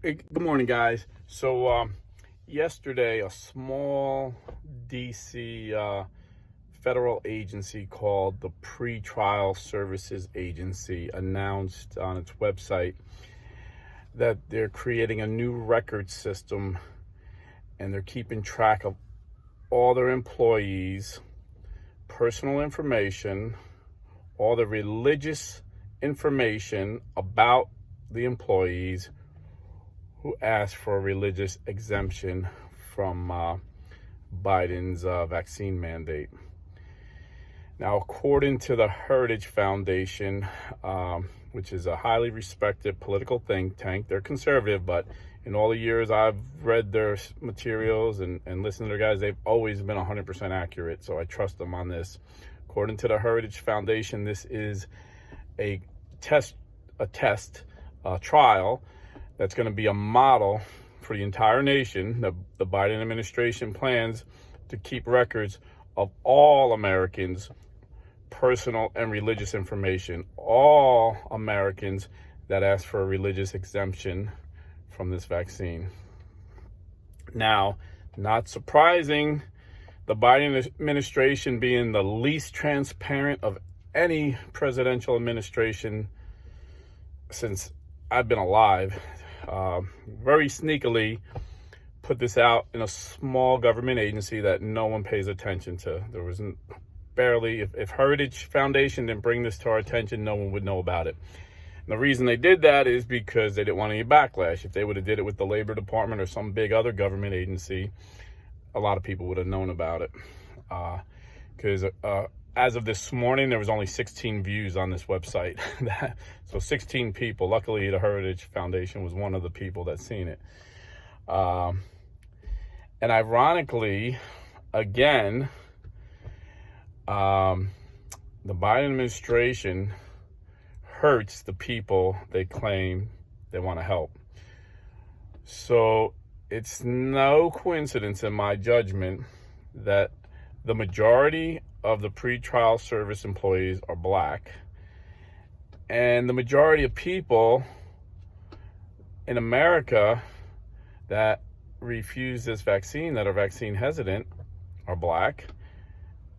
Good morning, guys. So, yesterday, a small DC federal agency called the Pretrial Services Agency announced on its website that they're creating a new record system and they're keeping track of all their employees' personal information, all the religious information about the employees who asked for a religious exemption from Biden's vaccine mandate. Now, according to the Heritage Foundation, which is a highly respected political think tank, they're conservative, but in all the years I've read their materials and listened to their guys, they've always been 100% accurate, so I trust them on this. According to the Heritage Foundation, this is a trial that's going to be a model for the entire nation. The Biden administration plans to keep records of all Americans' personal and religious information, all Americans that ask for a religious exemption from this vaccine. Now, not surprising, the Biden administration being the least transparent of any presidential administration since I've been alive, very sneakily put this out in a small government agency that no one pays attention to. There wasn't barely, if Heritage Foundation didn't bring this to our attention, no one would know about it. And the reason they did that is because they didn't want any backlash. If they would have did it with the Labor Department or some big other government agency, a lot of people would have known about it. Because as of this morning, there was only 16 views on this website. So 16 people. Luckily, the Heritage Foundation was one of the people that seen it. And ironically, again, the Biden administration hurts the people they claim they want to help. So it's no coincidence in my judgment that the majority of the pretrial service employees are black, and the majority of people in America that refuse this vaccine, that are vaccine hesitant, are black.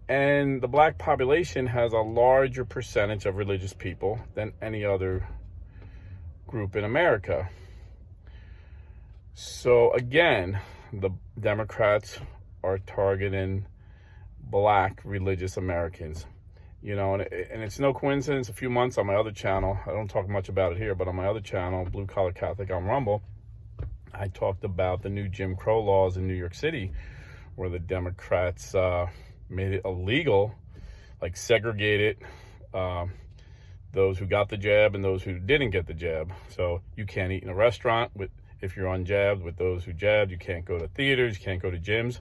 And the black population has a larger percentage of religious people than any other group in America. So again, the Democrats are targeting black religious Americans, and it's no coincidence. A few months on my other channel, I don't talk much about it here, but on my other channel, Blue Collar Catholic on Rumble, I talked about the new Jim Crow laws in New York City, where the Democrats made it illegal, like segregated those who got the jab and those who didn't get the jab. So you can't eat in a restaurant if you're unjabbed with those who jabbed. You can't go to theaters, you can't go to gyms,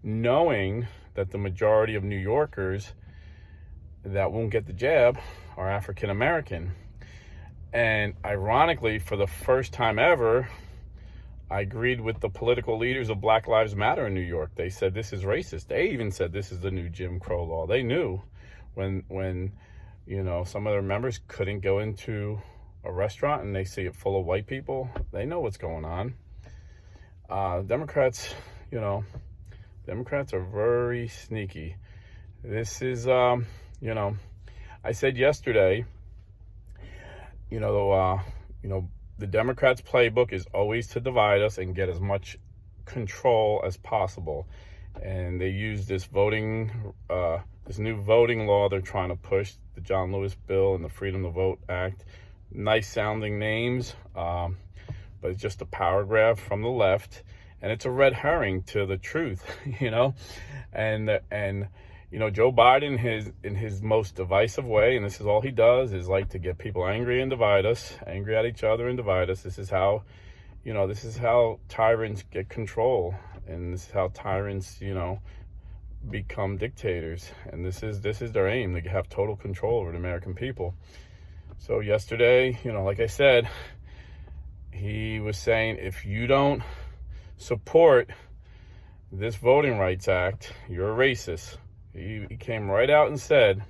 knowing that the majority of New Yorkers that won't get the jab are African American. And ironically, for the first time ever, I agreed with the political leaders of Black Lives Matter in New York. They said this is racist. They even said this is the new Jim Crow law. They knew when some of their members couldn't go into a restaurant and they see it full of white people. They know what's going on. Democrats are very sneaky. This is, I said yesterday, the Democrats' playbook is always to divide us and get as much control as possible. And they use this this new voting law they're trying to push, the John Lewis bill and the Freedom to Vote Act. Nice sounding names, but it's just a power grab from the left. And it's a red herring to the truth, and Joe Biden, in his most divisive way, and this is all he does, is like to get people angry and divide us, angry at each other and divide us. This is how tyrants get control, and this is how tyrants, become dictators. And this is their aim, to have total control over the American people. So yesterday, like I said, he was saying, if you don't support this Voting Rights Act, you're a racist. He came right out and said,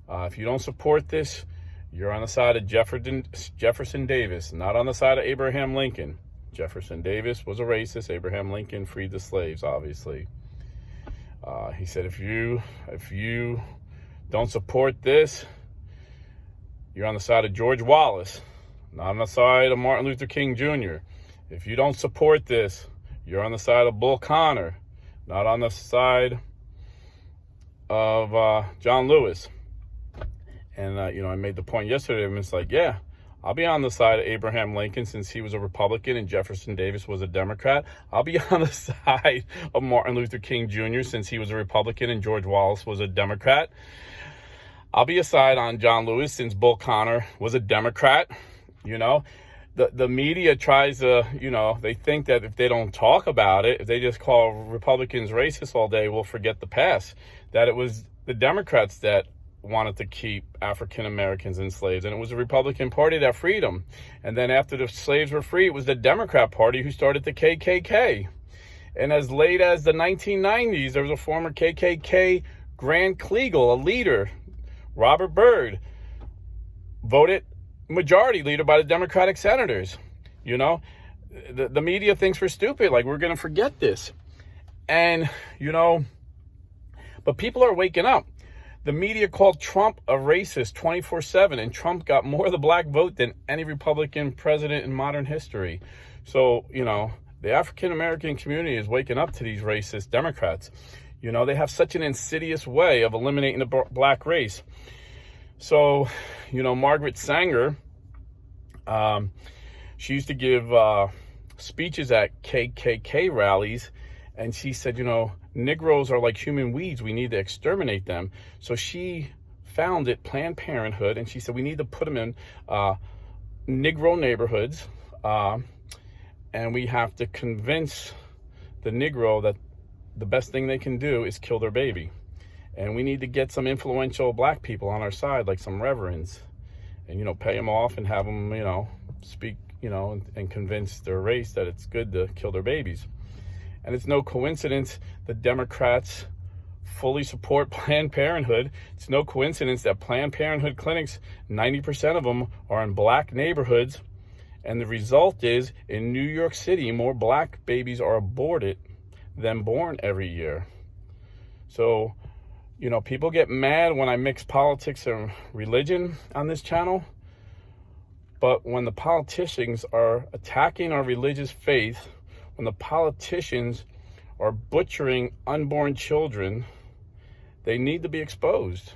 if you don't support this, you're on the side of Jefferson Davis, not on the side of Abraham Lincoln. Jefferson Davis was a racist. Abraham Lincoln freed the slaves, obviously. He said, if you don't support this, you're on the side of George Wallace, not on the side of Martin Luther King Jr. If you don't support this, you're on the side of Bull Connor, not on the side of John Lewis. And, I made the point yesterday, and it's like, yeah, I'll be on the side of Abraham Lincoln since he was a Republican and Jefferson Davis was a Democrat. I'll be on the side of Martin Luther King Jr. since he was a Republican and George Wallace was a Democrat. I'll be aside on John Lewis since Bull Connor was a Democrat. The media tries to, they think that if they don't talk about it, if they just call Republicans racist all day, we'll forget the past. That it was the Democrats that wanted to keep African Americans enslaved, and it was the Republican Party that freed them. And then after the slaves were free, it was the Democrat Party who started the KKK. And as late as the 1990s, there was a former KKK Grand Kleagle, a leader, Robert Byrd, voted majority leader by the Democratic senators. The media thinks we're stupid, like we're going to forget this. And, but people are waking up. The media called Trump a racist 24/7, and Trump got more of the black vote than any Republican president in modern history. So, the African American community is waking up to these racist Democrats. They have such an insidious way of eliminating the black race. So, Margaret Sanger, she used to give speeches at KKK rallies, and she said, Negroes are like human weeds. We need to exterminate them. So she founded Planned Parenthood, and she said we need to put them in Negro neighborhoods, and we have to convince the Negro that the best thing they can do is kill their baby. And we need to get some influential black people on our side, like some reverends, and, pay them off and have them, speak, and convince their race that it's good to kill their babies. And it's no coincidence the Democrats fully support Planned Parenthood. It's no coincidence that Planned Parenthood clinics, 90% of them are in black neighborhoods. And the result is, in New York City, more black babies are aborted than born every year. So, people get mad when I mix politics and religion on this channel. But when the politicians are attacking our religious faith, when the politicians are butchering unborn children, they need to be exposed.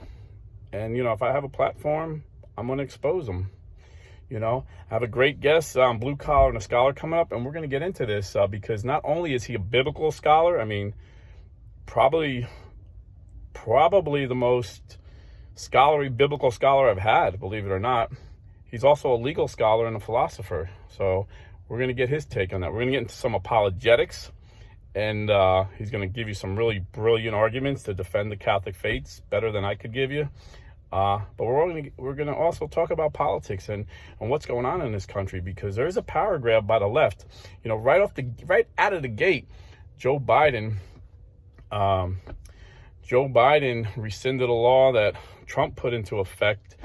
And, if I have a platform, I'm going to expose them. I have a great guest, Blue Collar and a Scholar, coming up, and we're going to get into this because not only is he a biblical scholar, probably the most scholarly biblical scholar I've had, believe it or not. He's also a legal scholar and a philosopher. So we're going to get his take on that. We're going to get into some apologetics, and he's going to give you some really brilliant arguments to defend the Catholic faiths better than I could give you. But we're going to also talk about politics and what's going on in this country, because there's a power grab by the left. Right out of the gate, Joe Biden rescinded a law that Trump put into effect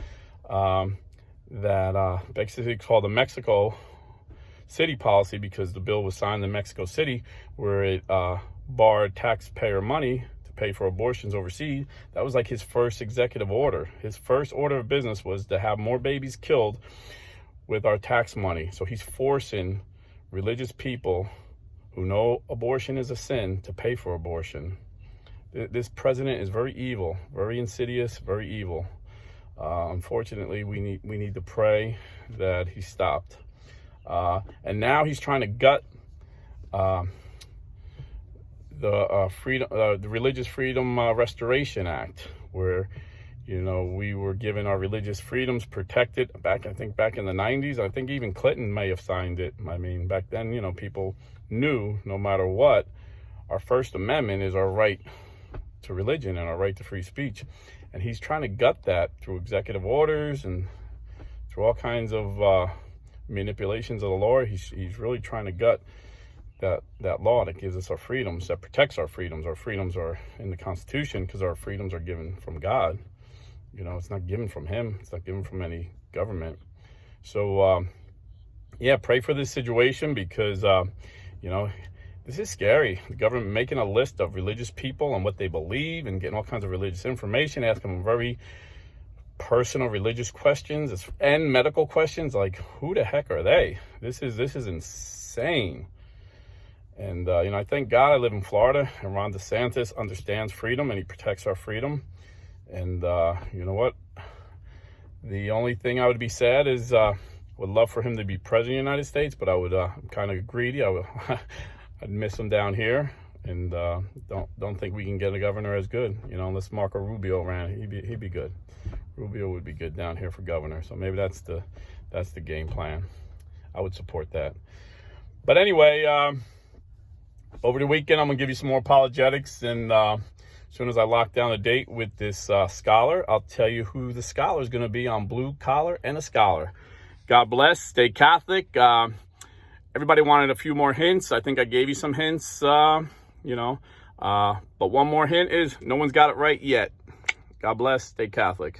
that basically called the Mexico City policy, because the bill was signed in Mexico City, where it barred taxpayer money to pay for abortions overseas. That was like his first executive order. His first order of business was to have more babies killed with our tax money. So he's forcing religious people who know abortion is a sin to pay for abortion. This president is very evil, very insidious, very evil. Unfortunately, we need to pray that he stopped. And now he's trying to gut the Religious Freedom Restoration Act, where we were given our religious freedoms protected back in the 90s. I think even Clinton may have signed it. Back then, people knew no matter what, our First Amendment is our right to religion and our right to free speech. And he's trying to gut that through executive orders and through all kinds of manipulations of the law. He's really trying to gut that law that gives us our freedoms, that protects our freedoms. Our freedoms are in the Constitution because our freedoms are given from God. It's not given from him. It's not given from any government. So, yeah, pray for this situation because, you know, this is scary. The government making a list of religious people and what they believe and getting all kinds of religious information, asking them very personal religious questions and medical questions. Like, who the heck are they? This is insane. And, you know, I thank God I live in Florida, and Ron DeSantis understands freedom and he protects our freedom. And you know what? The only thing I would be sad is would love for him to be president of the United States, but I would I'm kind of greedy. I'd miss him down here, and don't think we can get a governor as good, you know, unless Marco Rubio ran. He'd be good. Rubio would be good down here for governor. So maybe that's the game plan. I would support that. But anyway, over the weekend I'm gonna give you some more apologetics, and as soon as I lock down a date with this scholar, I'll tell you who the scholar is going to be on Blue Collar and a Scholar. God bless. Stay Catholic. Everybody wanted a few more hints. I think I gave you some hints, you know. But one more hint is no one's got it right yet. God bless. Stay Catholic.